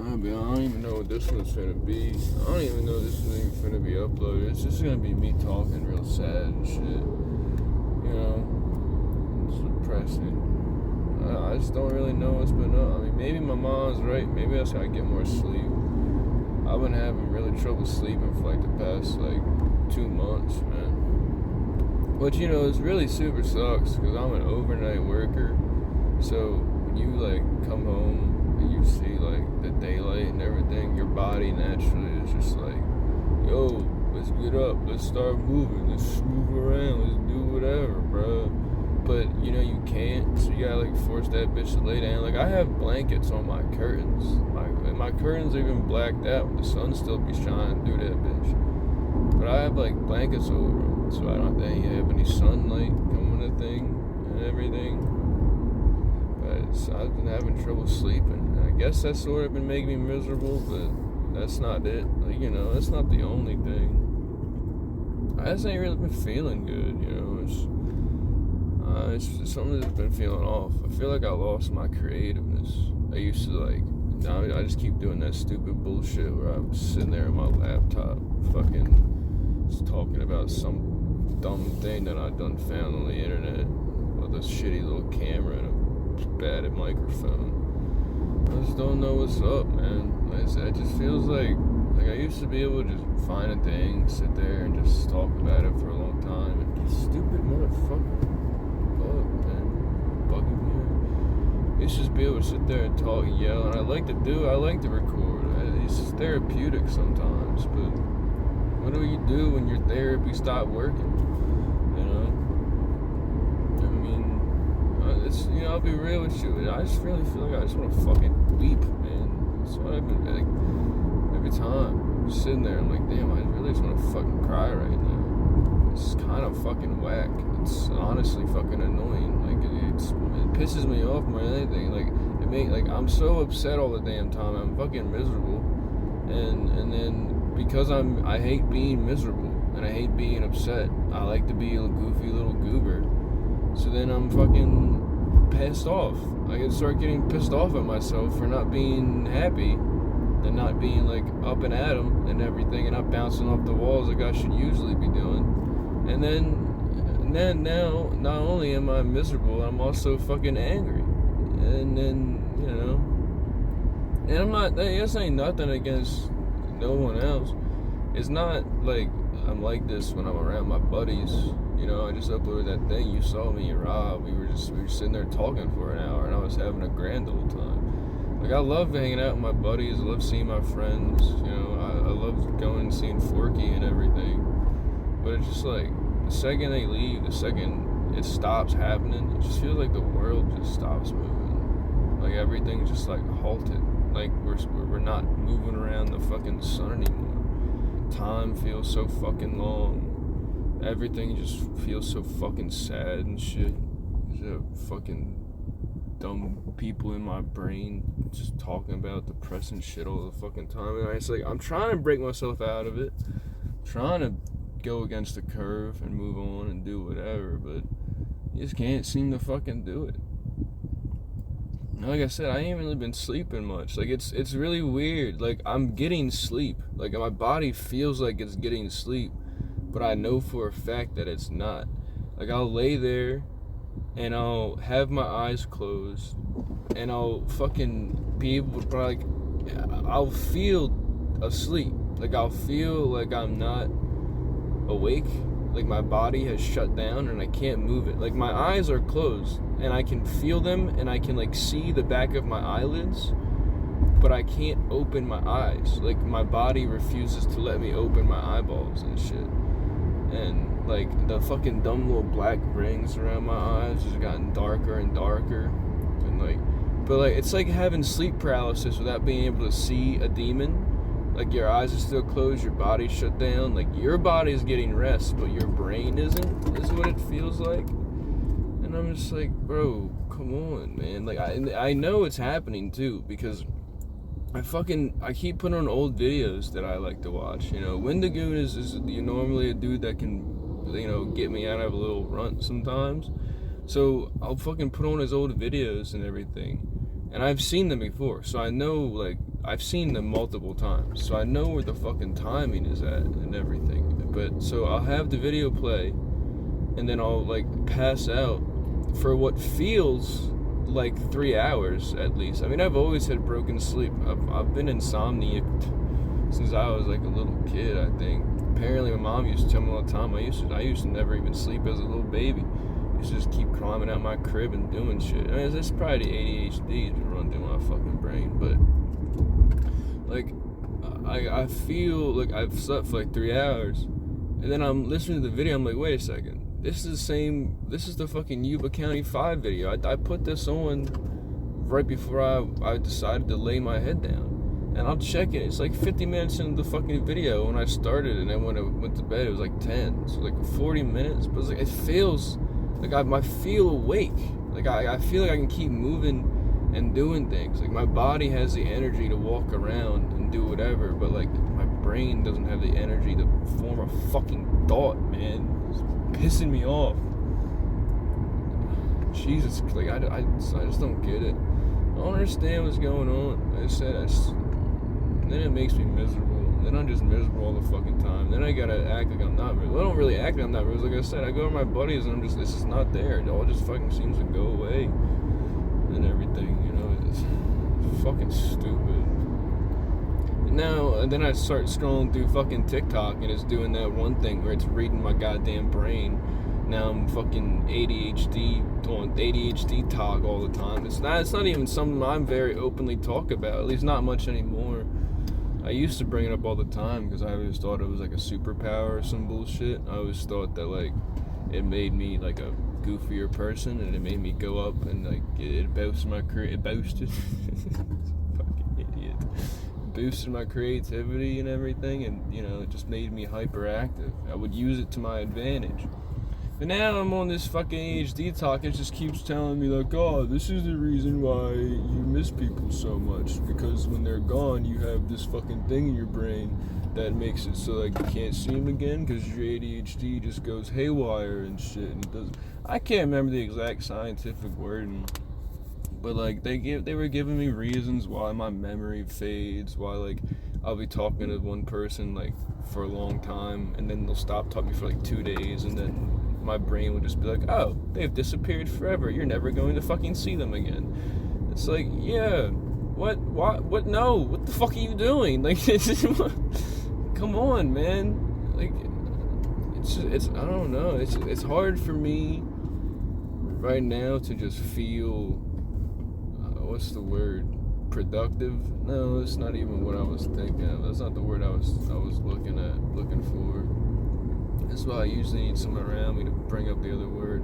I don't even know what this one's finna be. I don't even know this one's even finna be uploaded. It's just gonna be me talking real sad and shit. You know, it's depressing. I just don't really know what's been up. I mean, maybe my mom's right. Maybe that's how I get more sleep. I've been having really trouble sleeping for like the past 2 months, man. But you know, it's really super sucks because I'm an overnight worker. So when you come home and you see the daylight and everything, your body naturally is just like, yo, let's get up, let's start moving, let's move around, let's do whatever, bro. But you know you can't, so you gotta force that bitch to lay down. I have blankets on my curtains. My curtains are even blacked out. The sun still be shining through that bitch. But I have blankets over them, so I don't have any sunlight coming to the thing and everything. But I've been having trouble sleeping. I guess that's sort of been making me miserable, but that's not it. That's not the only thing. I just ain't really been feeling good, It's something that's been feeling off. I feel like I lost my creativeness. I used to I just keep doing that stupid bullshit where I'm sitting there on my laptop fucking just talking about some dumb thing that I done found on the internet with a shitty little camera and a bad microphone. I just don't know what's up, man. Like I said, it just feels like I used to be able to just find a thing, sit there and just talk about it for a long time, and this stupid motherfucker bugging me out. I used to just be able to sit there and talk and yell, and I like to record. It's just therapeutic sometimes, but what do you do when your therapy stopped working? I'll be real with you. I just really feel like I just want to fucking weep, man. That's what I've been every time. I'm sitting there, I'm like, damn, I really just want to fucking cry right now. It's kind of fucking whack. It's honestly fucking annoying. It pisses me off more than anything. I'm so upset all the damn time. I'm fucking miserable, and then because I hate being miserable and I hate being upset. I like to be a goofy little goober. So then I'm fucking pissed off. I can start getting pissed off at myself for not being happy and not being up and at 'em and everything, and not bouncing off the walls like I should usually be doing. And then now, not only am I miserable, I'm also fucking angry. And then and I'm not. This ain't nothing against no one else. It's not I'm like this when I'm around my buddies. I just uploaded that thing. You saw me and Rob. We were sitting there talking for an hour, and I was having a grand old time. I love hanging out with my buddies. I love seeing my friends. I love going and seeing Forky and everything. But it's just the second they leave, the second it stops happening, it just feels like the world just stops moving. Everything's just halted. We're not moving around the fucking sun anymore. Time feels so fucking long. Everything just feels so fucking sad and shit. There's fucking dumb people in my brain just talking about depressing shit all the fucking time. And it's I'm trying to break myself out of it. Trying to go against the curve and move on and do whatever, but you just can't seem to fucking do it. Like I said, I ain't really been sleeping much. It's really weird. I'm getting sleep. My body feels like it's getting sleep, but I know for a fact that it's not. I'll lay there and I'll have my eyes closed and I'll fucking be able to I'll feel asleep. I'll feel like I'm not awake. My body has shut down and I can't move it. My eyes are closed and I can feel them and I can see the back of my eyelids, but I can't open my eyes. My body refuses to let me open my eyeballs and shit. And the fucking dumb little black rings around my eyes has gotten darker and darker. And but it's having sleep paralysis without being able to see a demon. Your eyes are still closed, your body's shut down. Your body's getting rest, but your brain isn't, is what it feels like. And I'm just bro, come on, man. I know it's happening too, because I keep putting on old videos that I like to watch. Wendigoon is normally a dude that can, get me out of a little runt sometimes. So I'll fucking put on his old videos and everything. And I've seen them before, so I know, like, I've seen them multiple times, so I know where the fucking timing is at and everything. But, so I'll have the video play, and then I'll, like, pass out for what feels like 3 hours, at least. I mean, I've always had broken sleep. I've been insomniac since I was, like, a little kid, I think. Apparently, my mom used to tell me all the time, I used to never even sleep as a little baby. Just keep climbing out my crib and doing shit. I mean, that's probably ADHD to run through my fucking brain, but like I feel like I've slept for like 3 hours, and then I'm listening to the video. I'm like, wait a second, this is the fucking Yuba County 5 video. I put this on right before I decided to lay my head down, and I'll check it. It's like 50 minutes into the fucking video when I started, and then when I went to bed, it was like 10. So like 40 minutes, but it's like, it feels like I feel awake. Like I feel like I can keep moving and doing things. Like my body has the energy to walk around and do whatever, but like my brain doesn't have the energy to form a fucking thought, man. It's pissing me off. Jesus, like I just don't get it. I don't understand what's going on. Like I said, then it makes me miserable. Then I'm just miserable all the fucking time. Then I gotta act like I'm not miserable. I don't really act like I'm not miserable. Like I said, I go to my buddies and this is not there. It all just fucking seems to go away. And everything, you know, it's fucking stupid. And then I start scrolling through fucking TikTok and it's doing that one thing where it's reading my goddamn brain. Now I'm fucking doing ADHD talk all the time. It's not even something I'm very openly talk about, at least not much anymore. I used to bring it up all the time because I always thought it was like a superpower or some bullshit. I always thought that like it made me like a goofier person and it made me go up and like it boosted my fucking idiot. Boosted my creativity and everything, and you know, it just made me hyperactive. I would use it to my advantage. But now I'm on this fucking ADHD talk. It just keeps telling me like, oh, this is the reason why you miss people so much, because when they're gone, you have this fucking thing in your brain that makes it so like you can't see them again because your ADHD just goes haywire and shit. And it doesn't. I can't remember the exact scientific wording, but like they were giving me reasons why my memory fades, why like I'll be talking to one person like for a long time and then they'll stop talking to me for like 2 days, and then my brain would just be like, oh, they've disappeared forever. You're never going to fucking see them again. It's like, yeah, what, no, what the fuck are you doing? Like, come on, man. Like, it's I don't know. It's hard for me right now to just feel, what's the word? Productive? No, it's not even what I was thinking of. That's not the word I was looking for. That's why I usually need someone around me to bring up the other word.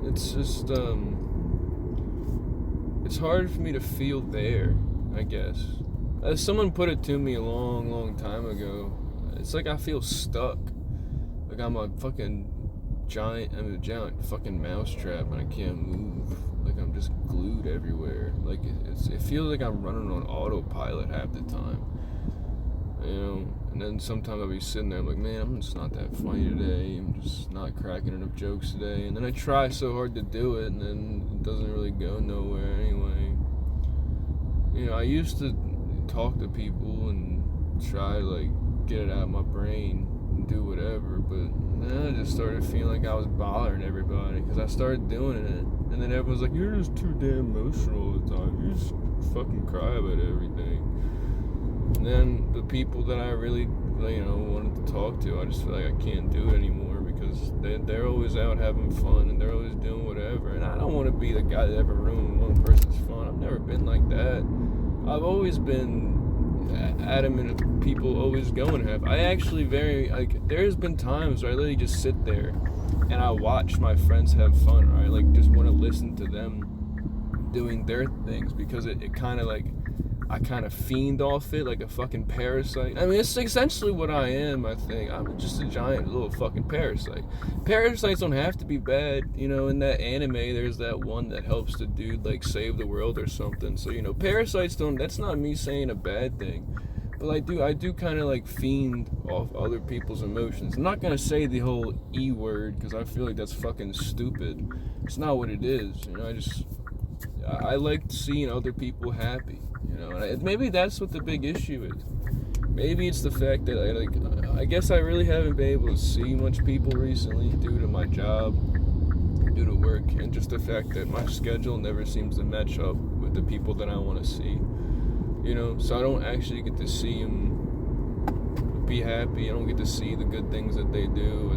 It's just, it's hard for me to feel there, I guess. As someone put it to me a long, long time ago, it's like I feel stuck. Like I'm a giant fucking mousetrap and I can't move. Like I'm just glued everywhere. Like it feels like I'm running on autopilot half the time. You know, and then sometimes I'll be sitting there, I'm like, man, I'm just not that funny today. I'm just not cracking enough jokes today. And then I try so hard to do it, and then it doesn't really go nowhere anyway. You know, I used to talk to people and try to, like, get it out of my brain and do whatever, but then I just started feeling like I was bothering everybody because I started doing it. And then everyone's like, you're just too damn emotional all the time. You just fucking cry about everything. And then the people that I really, you know, wanted to talk to, I just feel like I can't do it anymore because they're always out having fun and they're always doing whatever. And I don't want to be the guy that ever ruined one person's fun. I've never been like that. I've always been adamant of people always going to have. I actually there's been times where I literally just sit there and I watch my friends have fun, or I like just want to listen to them doing their things because it kind of like, I kind of fiend off it like a fucking parasite. I mean, it's essentially what I am, I think. I'm just a giant little fucking parasite. Parasites don't have to be bad. You know, in that anime, there's that one that helps the dude, like, save the world or something. So, you know, parasites don't, that's not me saying a bad thing. But I do kind of, like, fiend off other people's emotions. I'm not going to say the whole E word, because I feel like that's fucking stupid. It's not what it is. You know, I like seeing other people happy, you know. And maybe that's what the big issue is. Maybe it's the fact that I guess I really haven't been able to see much people recently due to my job, due to work, and just the fact that my schedule never seems to match up with the people that I want to see, you know. So I don't actually get to see them be happy. I don't get to see the good things that they do.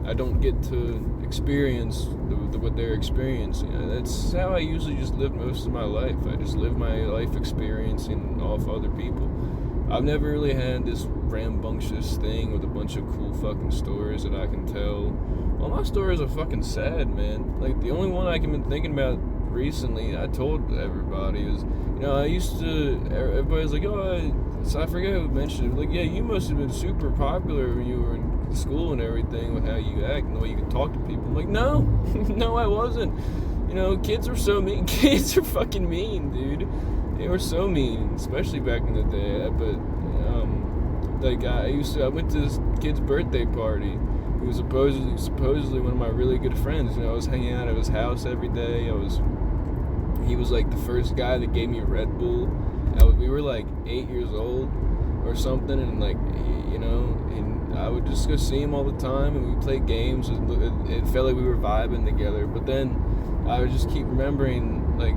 I don't get to experience what they're experiencing. That's how I usually just live most of my life. I just live my life experiencing off other people. I've never really had this rambunctious thing with a bunch of cool fucking stories that I can tell. All my stories are fucking sad, man. Like, the only one I can been thinking about recently, I told everybody, is, you know, everybody's like, so I forget who mentioned it. Like, yeah, you must have been super popular when you were in school and everything with how you act and the way you can talk to people. I'm like, no, no, I wasn't. You know, kids are so mean. Kids are fucking mean, dude. They were so mean, especially back in the day. But, I went to this kid's birthday party who was supposedly one of my really good friends. You know, I was hanging out at his house every day. He was like the first guy that gave me a Red Bull. We were like 8 years old or something, and like, you know, and I would just go see him all the time, and we played games. It felt like we were vibing together. But then I would just keep remembering, like,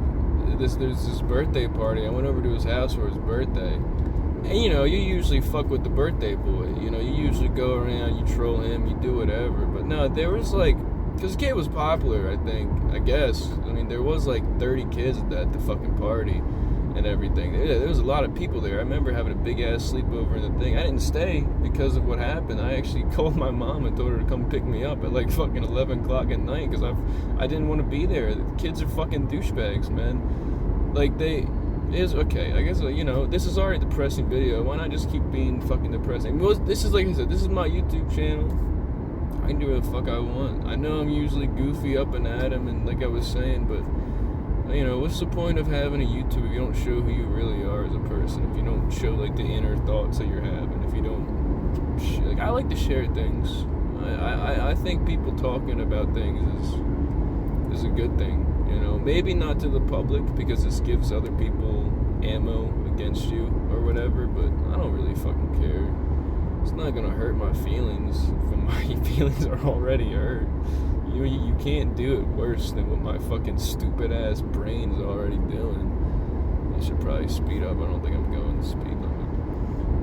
there's this birthday party. I went over to his house for his birthday, and you know, you usually fuck with the birthday boy. You know, you usually go around, you troll him, you do whatever. But no, there was like, because the kid was popular, I guess. I mean, there was like 30 kids at the fucking party and everything. Yeah, there was a lot of people there. I remember having a big ass sleepover in the thing. I didn't stay because of what happened. I actually called my mom and told her to come pick me up at like fucking 11 o'clock at night because I didn't want to be there. The kids are fucking douchebags, man. Like, okay, I guess, you know, this is already a depressing video. Why not just keep being fucking depressing? This is, like I said, this is my YouTube channel. I can do what the fuck I want. I know I'm usually goofy up and at 'em, and like I was saying, but, you know, what's the point of having a YouTube if you don't show who you really are as a person? If you don't show, like, the inner thoughts that you're having? If you don't, like, I like to share things. I think people talking about things is a good thing. You know, maybe not to the public because this gives other people ammo against you or whatever, but I don't really fucking care. It's not gonna hurt my feelings if my feelings are already hurt. You can't do it worse than what my fucking stupid ass brain's already doing. I should probably speed up. I don't think I'm going to speed limit.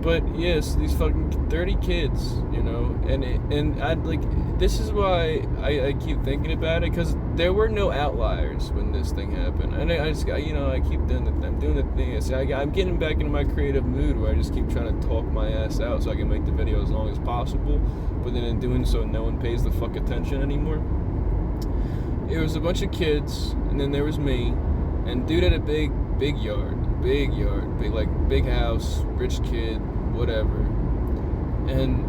But yes, these fucking 30 kids, you know, and I'd like, this is why I keep thinking about it, because there were no outliers when this thing happened, and I just got, you know, I keep doing the thing. I'm getting back into my creative mood where I just keep trying to talk my ass out so I can make the video as long as possible, but then in doing so, no one pays the fuck attention anymore. It was a bunch of kids, and then there was me, and dude had a big yard, big house, rich kid, whatever. And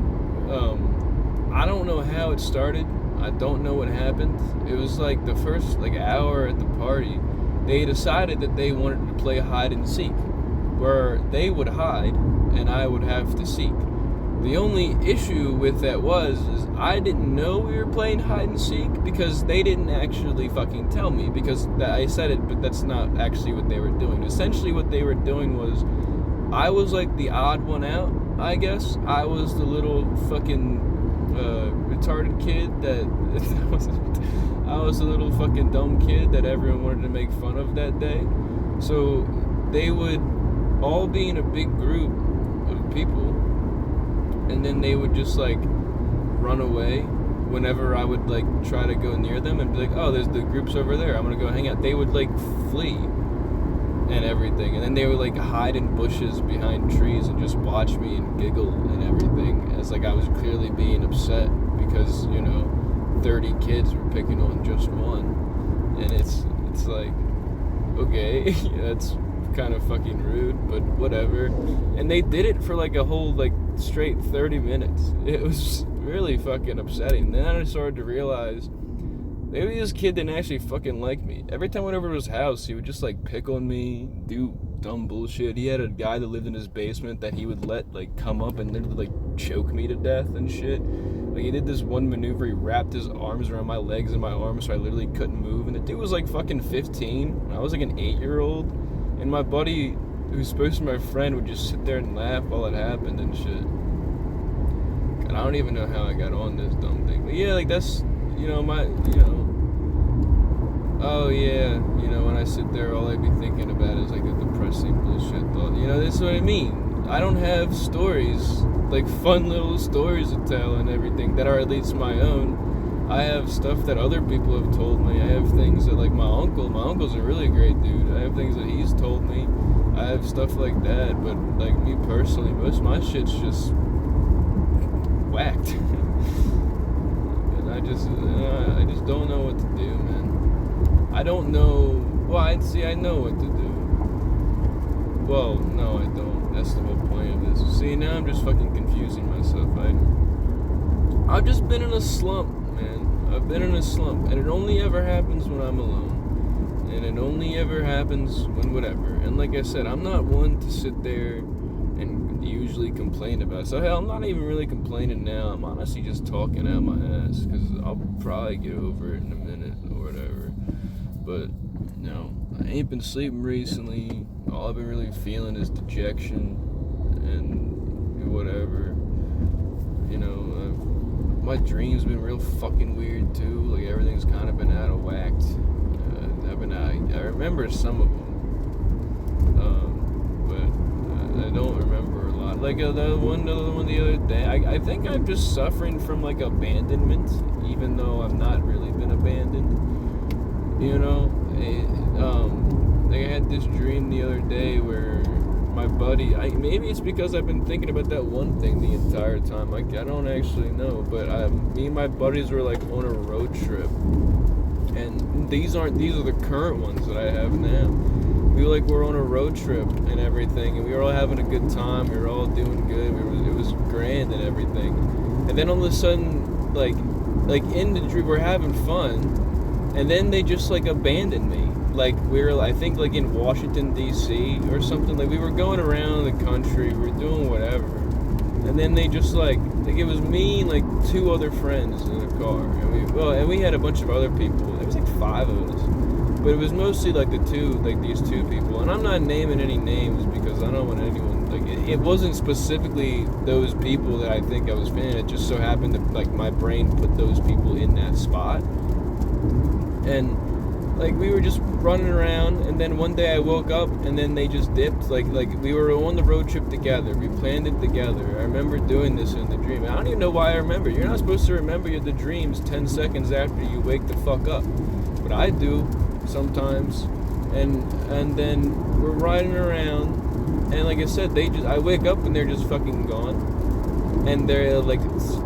I don't know how it started. I don't know what happened. It was like the first like hour at the party, they decided that they wanted to play hide and seek, where they would hide and I would have to seek. The only issue with that is I didn't know we were playing hide and seek because they didn't actually fucking tell me, because I said it, but that's not actually what they were doing. Essentially what they were doing was, I was like the odd one out, I guess. I was the little fucking retarded kid that I was the little fucking dumb kid that everyone wanted to make fun of that day. So they would all be in a big group of people, and then they would just like run away whenever I would like try to go near them and be like, oh, there's the groups over there, I'm gonna go hang out. They would like flee and everything, and then they would like hide in bushes behind trees and just watch me and giggle and everything, as like I was clearly being upset because, you know, 30 kids were picking on just one. And it's like, okay, that's kind of fucking rude, but whatever. And they did it for like a whole like straight 30 minutes. It was really fucking upsetting. Then I started to realize maybe this kid didn't actually fucking like me. Every time I went over to his house, he would just like pick on me, do dumb bullshit. He had a guy that lived in his basement that he would let like come up and then like choke me to death and shit. Like, he did this one maneuver, he wrapped his arms around my legs and my arms so I literally couldn't move, and the dude was like fucking 15, and I was like an 8-year-old, and my buddy, who's supposed to be my friend, would just sit there and laugh while it happened and shit. And I don't even know how I got on this dumb thing. But yeah, like, that's, oh yeah, when I sit there, all I'd be thinking about is like the depressing bullshit thought. That's what I mean. I don't have stories, like fun little stories to tell and everything that are at least my own. I have stuff that other people have told me. I have things that, like, my uncle's a really great dude. I have things that he's told me. I have stuff like that, but like me personally, most of my shit's just whacked. And I just don't know what to do, man. I don't know. Well, I know what to do. Well, no, I don't. That's the whole point of this. See, now I'm just fucking confusing myself. I've just been in a slump, man. I've been in a slump, and it only ever happens when I'm alone, and it only ever happens when whatever. And like I said, I'm not one to sit there and usually complain about it. So hell, I'm not even really complaining now. I'm honestly just talking out my ass, because I'll probably get over it in a minute or whatever. But no, I ain't been sleeping recently. All I've been really feeling is dejection and whatever. My dreams been real fucking weird too. Like, everything's kind of been out of whack. I remember some of them, but I don't remember a lot. Like the one the other day. I think I'm just suffering from like abandonment, even though I've not really been abandoned. Like, I had this dream the other day where my buddy, maybe it's because I've been thinking about that one thing the entire time. I don't actually know, but me and my buddies were like on a road trip, and these are the current ones that I have now. We're on a road trip and everything, and we were all having a good time. We were all doing good. It was grand and everything, and then all of a sudden, like in the dream, we're having fun, and then they just like abandoned me. Like, we were, I think, like in Washington, D.C. or something. Like, we were going around the country, we were doing whatever. And then they just, like it was me and, like, 2 other friends in the car. And we had a bunch of other people. It was, like, 5 of us. But it was mostly, like, these 2 people. And I'm not naming any names because I don't want anyone, like, it wasn't specifically those people that I think I was feeling. It just so happened that, like, my brain put those people in that spot. And like, we were just running around, and then one day I woke up, and then they just dipped. Like we were on the road trip together. We planned it together. I remember doing this in the dream. I don't even know why I remember. You're not supposed to remember the dreams 10 seconds after you wake the fuck up. But I do sometimes. And then we're riding around, and like I said, I wake up, and they're just fucking gone. And they're like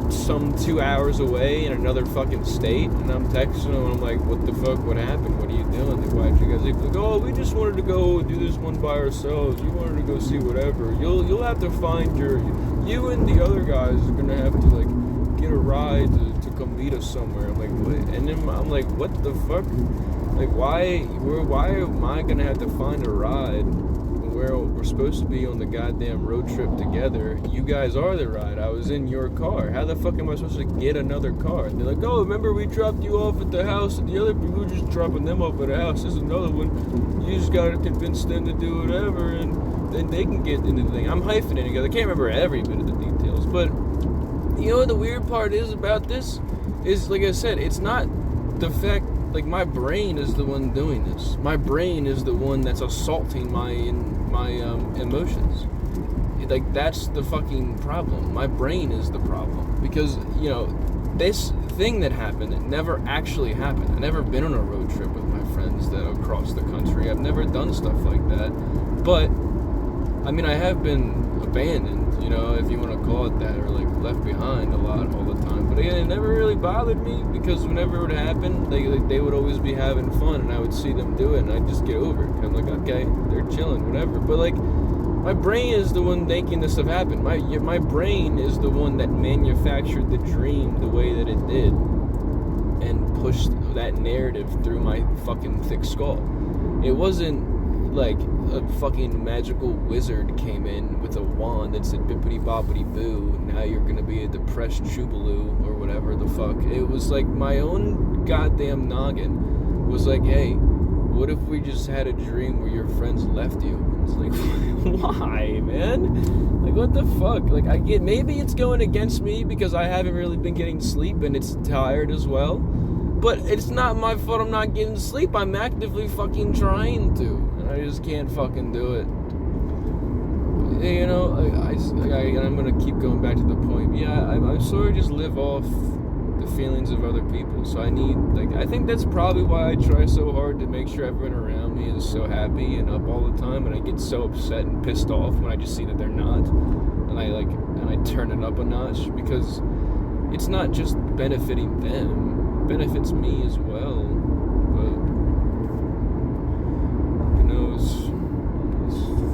some 2 hours away in another fucking state, and I'm texting them, and I'm like, what the fuck, what happened, what are you doing? Like, why'd you guys leave? Like, oh, we just wanted to go do this one by ourselves, you wanted to go see whatever, you'll have to find you and the other guys are gonna have to, like, get a ride to come meet us somewhere. I'm like, what? And then I'm like, what the fuck? Like, why am I gonna have to find a ride? We're supposed to be on the goddamn road trip together. You guys are the ride. I was in your car. How the fuck am I supposed to get another car? And they're like, oh, remember we dropped you off at the house, and the other people were just dropping them off at the house. There's another one. You just gotta convince them to do whatever, and then they can get into the thing. I'm hyphenating together. I can't remember every bit of the details, but what the weird part is about this is, like I said, it's not the fact. Like, my brain is the one doing this. My brain is the one that's assaulting my emotions. Like, that's the fucking problem. My brain is the problem. Because, this thing that happened, it never actually happened. I've never been on a road trip with my friends that across the country. I've never done stuff like that. But, I have been abandoned, if you want to call it that, or like left behind a lot all the time. But again, it never really bothered me, because whenever it would happen, they would always be having fun, and I would see them do it, and I'd just get over it. I'm like, okay, they're chilling, whatever. But like, my brain is the one making this stuff happen. My brain is the one that manufactured the dream the way that it did, and pushed that narrative through my fucking thick skull. It wasn't like a fucking magical wizard came in with a wand that said bippity boppity boo, now you're gonna be a depressed jubaloo or whatever the fuck. It was like my own goddamn noggin was like, hey, what if we just had a dream where your friends left you? And it's like, why, man? Like, what the fuck? Like, I get, maybe it's going against me because I haven't really been getting sleep and it's tired as well. But it's not my fault I'm not getting sleep. I'm actively fucking trying to. And I just can't fucking do it. You know, I'm going to keep going back to the point. Yeah, I sort of just live off the feelings of other people. So I think that's probably why I try so hard to make sure everyone around me is so happy and up all the time. And I get so upset and pissed off when I just see that they're not. And I turn it up a notch because it's not just benefiting them. Benefits me as well, but you know, it's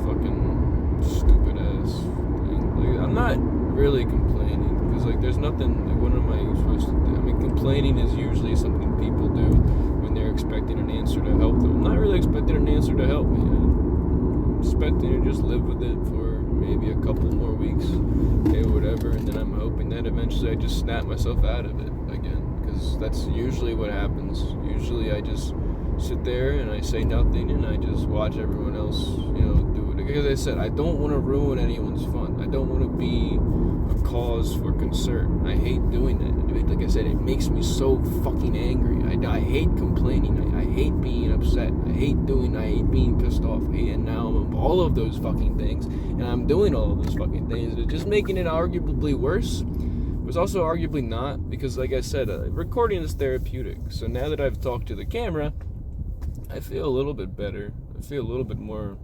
fucking stupid ass thing. Like, I'm not really complaining because like there's nothing. Like, what am I supposed to do? I mean, complaining is usually something people do when they're expecting an answer to help them. I'm not really expecting an answer to help me. I'm expecting to just live with it for maybe a couple more weeks, okay, whatever, and then I'm hoping that eventually I just snap myself out of it again. Because that's usually what happens. Usually I just sit there and I say nothing and I just watch everyone else, you know, do it. Because I said, I don't want to ruin anyone's fun. I don't want to be a cause for concern. I hate doing that. Like I said, it makes me so fucking angry. I hate complaining. I hate being upset. I hate being pissed off. And now I'm all of those fucking things. And I'm doing all of those fucking things. It's just making it arguably worse. It was also arguably not, because like I said, recording is therapeutic. So now that I've talked to the camera, I feel a little bit better. I feel a little bit more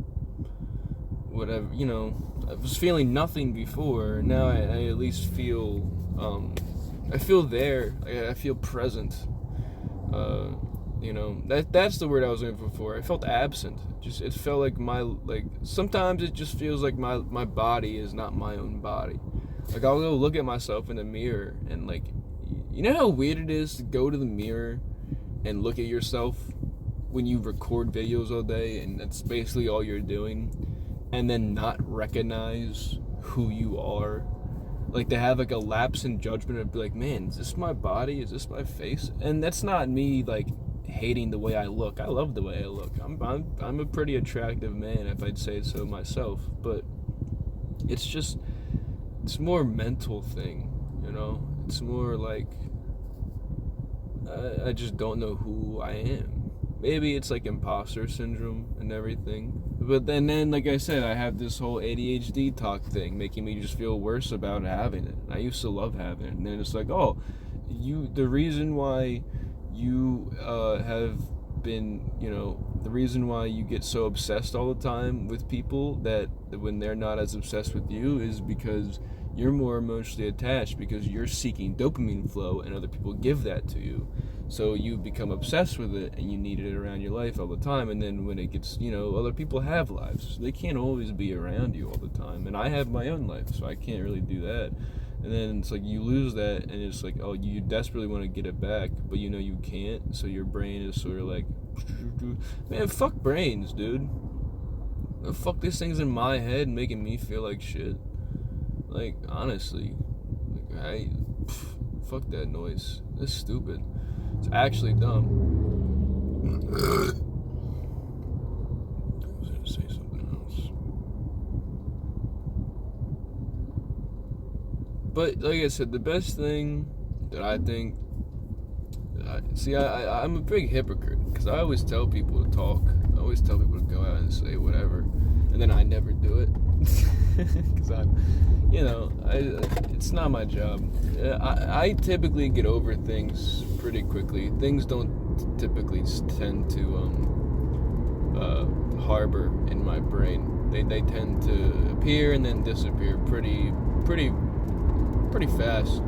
whatever, you know. I was feeling nothing before. Now I at least feel, I feel there. I feel present. You know, that's the word I was looking for. I felt absent. It felt like sometimes it just feels like my body is not my own body. Like, I'll go look at myself in the mirror and, like, you know how weird it is to go to the mirror and look at yourself when you record videos all day and that's basically all you're doing, and then not recognize who you are? Like, to have, like, a lapse in judgment and be like, man, is this my body? Is this my face? And that's not me, like, hating the way I look. I love the way I look. I'm a pretty attractive man, if I'd say so myself, but it's just... it's more a mental thing, you know? It's more like, I just don't know who I am. Maybe it's like imposter syndrome and everything. But then, like I said, I have this whole ADHD talk thing, making me just feel worse about having it. I used to love having it. And then it's like, oh, the reason why you have been, you know, the reason why you get so obsessed all the time with people that when they're not as obsessed with you is because you're more emotionally attached, because you're seeking dopamine flow and other people give that to you. So you become obsessed with it and you need it around your life all the time. And then when it gets, you know, other people have lives. They can't always be around you all the time. And I have my own life, so I can't really do that. And then it's like you lose that and it's like, oh, you desperately want to get it back, but you know you can't. So your brain is sort of like, man, fuck brains, dude. Fuck these things in my head making me feel like shit. Like, honestly, like, fuck that noise. That's stupid. It's actually dumb. I was gonna say something else. But, like I said, the best thing that I think... I'm a big hypocrite, because I always tell people to talk. I always tell people to go out and say whatever. And then I never do it. Because I'm, you know, it's not my job. I typically get over things pretty quickly. Things don't typically tend to harbor in my brain. They tend to appear and then disappear pretty fast.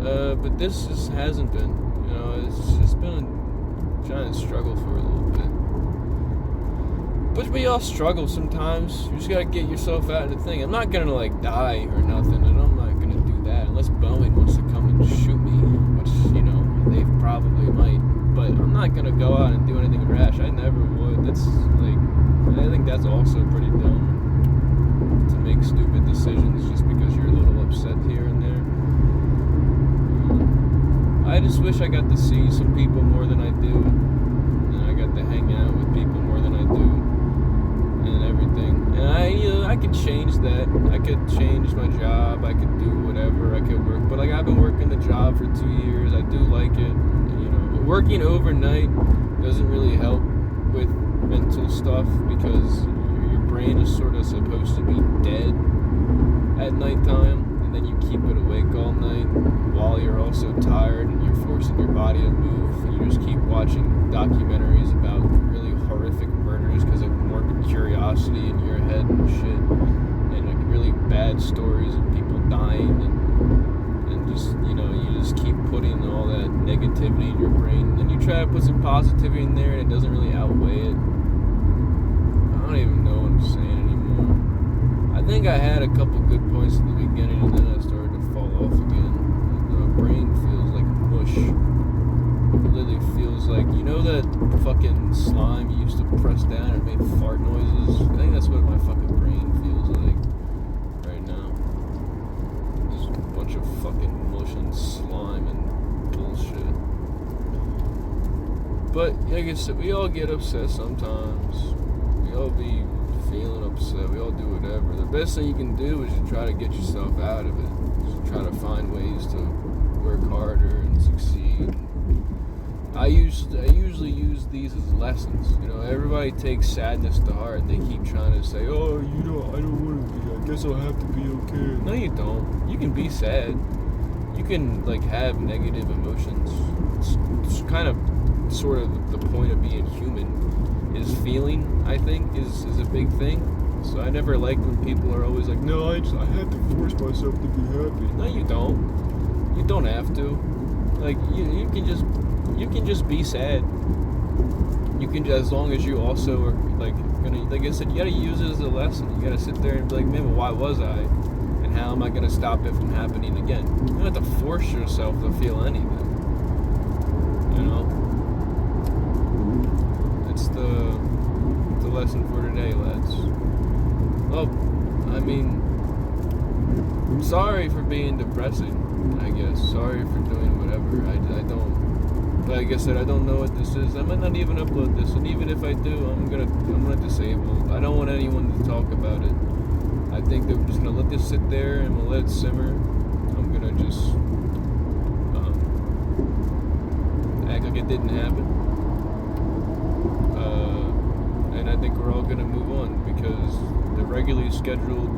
But this just hasn't been. You know, it's just been a giant struggle for a little bit. But we all struggle sometimes. You just gotta get yourself out of the thing. I'm not gonna like die or nothing, and I'm not gonna do that unless Boeing wants to come and shoot me, which, you know, they probably might. But I'm not gonna go out and do anything rash. I never would. That's like, And I think that's also pretty dumb, to make stupid decisions just because you're a little upset here and there. I just wish I got to see some people more than I do, and I got to hang out with people more than I do, and everything. And I could change that. I could change my job. I could do whatever. I could work. But like, I've been working the job for 2 years. I do like it. But working overnight doesn't really help with mental stuff, because your brain is sort of supposed to be dead at nighttime, and then you keep it awake all night while you're also tired, and you're forcing your body to move, and you just keep watching documentaries about really horrific murders because of morbid curiosity in your head and shit, and like really bad stories of people dying, and just, you just keep putting all that negativity in your brain, and you try to put some positivity in there, and it doesn't really outweigh it. I don't even know what I'm saying anymore. I think I had a couple good points at the beginning, and then I started to fall off again. My brain feels like mush. It literally feels like, that fucking slime you used to press down and it made fart noises? I think that's what my fucking brain feels like right now. Just a bunch of fucking mush and slime and bullshit. But like I said, we all get upset sometimes. We all be feeling upset. We all do whatever. The best thing you can do is to try to get yourself out of it. Just try to find ways to work harder and succeed. I usually use these as lessons. Everybody takes sadness to heart, and they keep trying to say, "Oh, I don't want to be. I guess I'll have to be okay." No, you don't. You can be sad. You can have negative emotions. It's kind of sort of the point of being human. Is feeling, I think, is a big thing. So I never liked when people are always like, "No, I have to force myself to be happy." No, you don't. You don't have to. You can just be sad. You can just, as long as you also are like I said, you gotta use it as a lesson. You gotta sit there and be like, "Man, but why was I? And how am I gonna stop it from happening again?" You don't have to force yourself to feel anything. It's the lesson for today, lads. Well, I'm sorry for being depressing, I guess. Sorry for doing whatever. I don't, like I said, I don't know what this is. I might not even upload this, and even if I do, I'm gonna disable. I don't want anyone to talk about it. I think that we're just gonna let this sit there, and we'll let it simmer. I'm gonna just act like it didn't happen. And I think we're all going to move on, because the regularly scheduled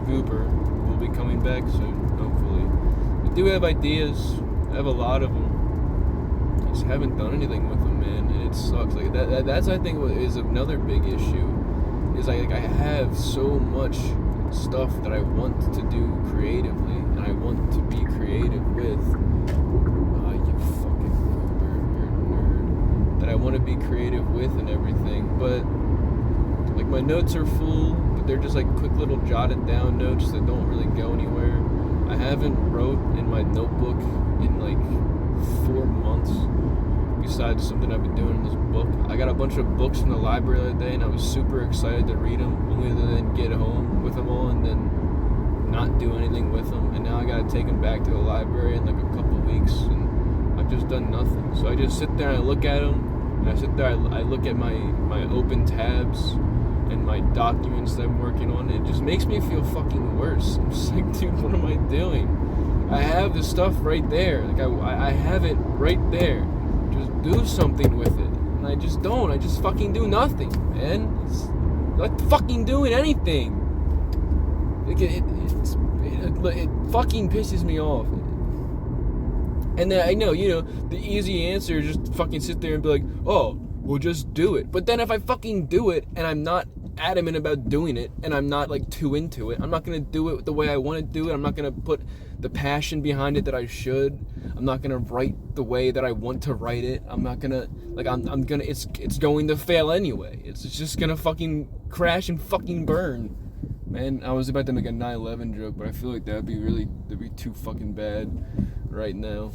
Goober will be coming back soon, hopefully. I do have ideas. I have a lot of them. I just haven't done anything with them, man, and it sucks. That's I think what is another big issue, is I have so much stuff that I want to do creatively, and I want to be creative with. You fucking Goober, you're a nerd. That I want to be creative with and everything, but my notes are full, but they're just quick little jotted down notes that don't really go anywhere. I haven't wrote in my notebook in 4 months, besides something I've been doing in this book. I got a bunch of books from the library the other day, and I was super excited to read them, only to then get home with them all and then not do anything with them. And now I gotta take them back to the library in a couple weeks, and I've just done nothing. So I just sit there and I look at them, and I sit there, I look at my open tabs and my documents that I'm working on, and it just makes me feel fucking worse. I'm just like, dude, what am I doing? I have the stuff right there. I have it right there. Just do something with it. And I just don't. I just fucking do nothing, man. It's not fucking doing anything. It fucking pisses me off. And then I know, the easy answer is just fucking sit there and be like, "Oh, well, just do it." But then if I fucking do it, and I'm not adamant about doing it, and I'm not too into it, I'm not gonna do it the way I want to do it. I'm not gonna put the passion behind it that I should. I'm not gonna write the way that I want to write it. I'm not gonna I'm gonna it's going to fail anyway. It's just gonna fucking crash and fucking burn. Man, I was about to make a 9/11 joke, but I feel like that'd be too fucking bad right now,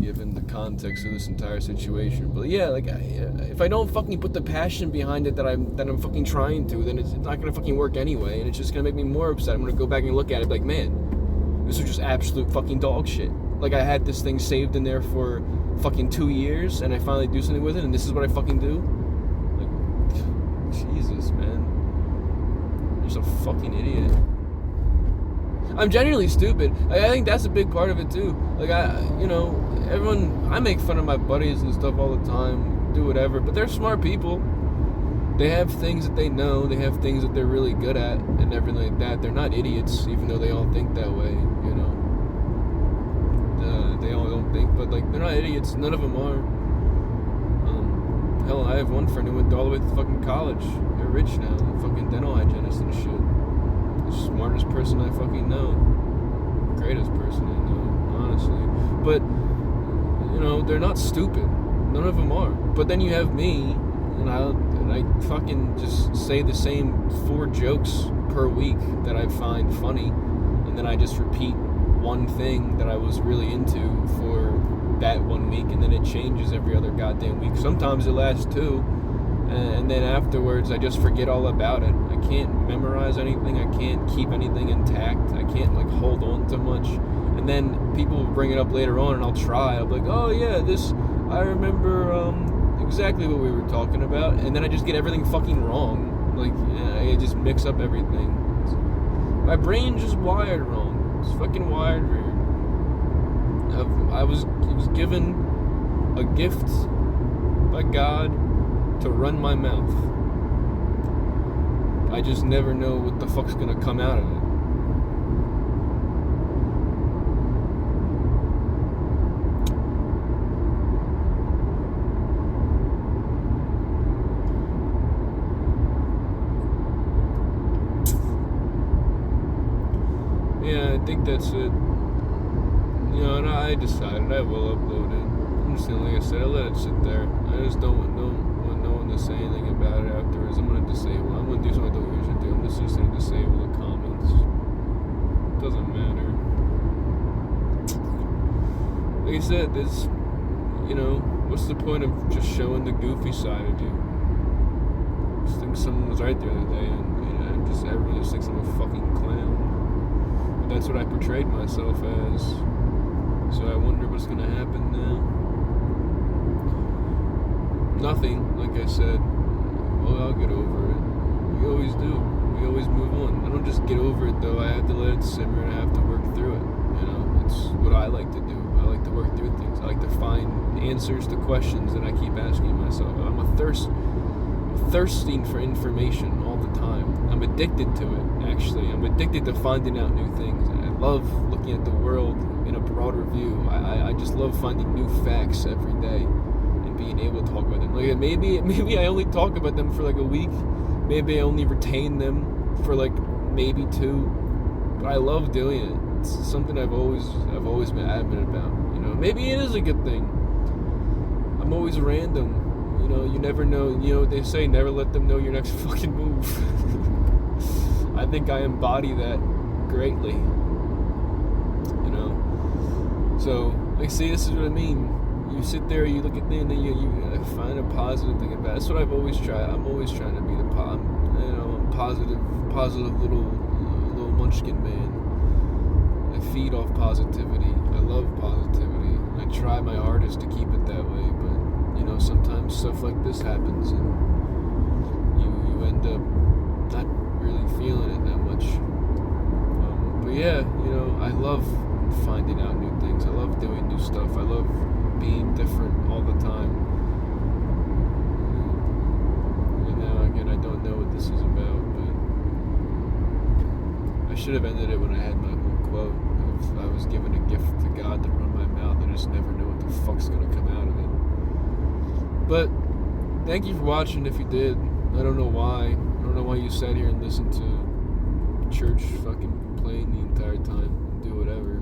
given the context of this entire situation. But yeah, like if I don't fucking put the passion behind it that I'm fucking trying to, then it's not gonna fucking work anyway, and it's just gonna make me more upset. I'm gonna go back and look at it and be like, man, this was just absolute fucking dog shit. Like I had this thing saved in there for fucking 2 years, and I finally do something with it, and this is what I fucking do. Like, Jesus, man, you're just a fucking idiot. I'm genuinely stupid. I think that's a big part of it too. Like everyone, I make fun of my buddies and stuff all the time, do whatever, but they're smart people. They have things that they know, they have things that they're really good at and everything like that. They're not idiots, even though they all think that way, they all don't think, but like, they're not idiots, none of them are. Hell, I have one friend who went all the way to fucking college. They're rich now, fucking dental hygienist and shit. The smartest person I fucking know. Greatest person I know, honestly. But, they're not stupid. None of them are. But then you have me, and I fucking just say the same 4 jokes per week that I find funny, and then I just repeat one thing that I was really into for that 1 week, and then it changes every other goddamn week. Sometimes it lasts 2, and then afterwards I just forget all about it. I can't memorize anything, I can't keep anything intact, I can't like hold on to much, and then people will bring it up later on and I'll try, I'll be like, oh yeah, this, I remember exactly what we were talking about, and then I just get everything fucking wrong. Like, I just mix up everything. My brain's just wired wrong. It's fucking wired weird. I was given a gift by God to run my mouth. I just never know what the fuck's gonna come out of it. Yeah, I think that's it. And I decided I will upload it. I'm just like I said, I let it sit there. I just don't want no one to say anything about it afterwards. I'm gonna disable. I'm gonna do something I don't usually do. I'm just gonna disable the comments. It doesn't matter. Like I said, there's, what's the point of just showing the goofy side of you? I just think someone was right the other day, and everyone just thinks I'm a fucking clown. But that's what I portrayed myself as. So I wonder what's gonna happen now. Nothing, like I said. Well, I'll get over it. We always do. We always move on. I don't just get over it though. I have to let it simmer and I have to work through it. It's what I like to do. I like to work through things. I like to find answers to questions that I keep asking myself. I'm thirsting for information all the time. I'm addicted to it, actually. I'm addicted to finding out new things. I love looking at the world in a broader view. I just love finding new facts every day and being able to talk about them. Like maybe I only talk about them for like a week. Maybe I only retain them for like maybe 2. But I love doing it. It's something I've always been adamant about. Maybe it is a good thing. I'm always random. You never know. What they say, never let them know your next fucking move. I think I embody that greatly. So, like, see, this is what I mean. You sit there, you look at things, and then you find a positive thing about it. That's what I've always tried. I'm always trying to be the positive little munchkin man. I feed off positivity. I love positivity. I try my hardest to keep it that way, but sometimes stuff like this happens and you end up not really feeling it that much. But yeah, I love finding out new things. I love doing new stuff. I love being different all the time. And now again, I don't know what this is about, but I should have ended it when I had my whole quote. If I was given a gift to God to run my mouth, I just never know what the fuck's gonna come out of it. But thank you for watching if you did. I don't know why. I don't know why you sat here and listened to church fucking playing the entire time and do whatever.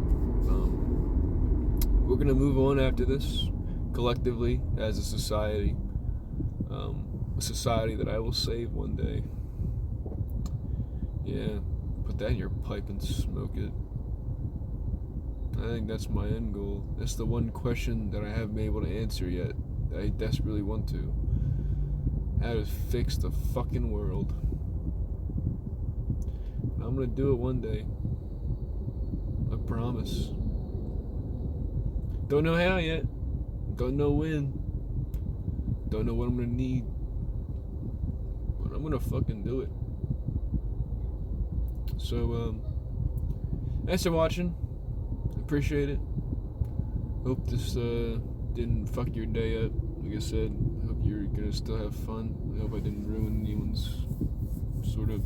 We're gonna move on after this, collectively, as a society. A society that I will save one day. Yeah, put that in your pipe and smoke it. I think that's my end goal. That's the one question that I haven't been able to answer yet. That I desperately want to. How to fix the fucking world. I'm gonna do it one day. I promise. Don't know how yet. Don't know when. Don't know what I'm gonna need. But I'm gonna fucking do it. So, thanks for watching. Appreciate it. Hope this didn't fuck your day up. Like I said, hope you're gonna still have fun. I hope I didn't ruin anyone's sort of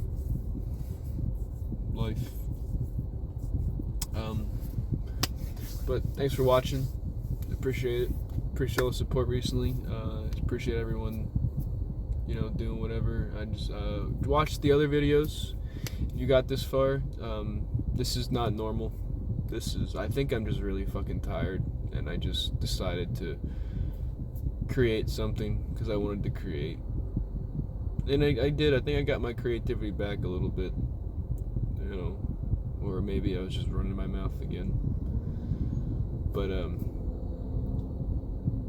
life. But thanks for watching. Appreciate it. Appreciate all the support recently. Appreciate everyone, doing whatever. I just watched the other videos. You got this far. This is not normal. I think I'm just really fucking tired, and I just decided to create something because I wanted to create. And I did. I think I got my creativity back a little bit. Or maybe I was just running my mouth again. But,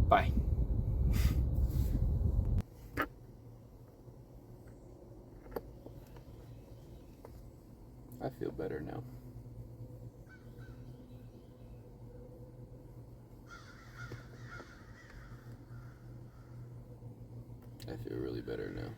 bye. I feel better now. I feel really better now.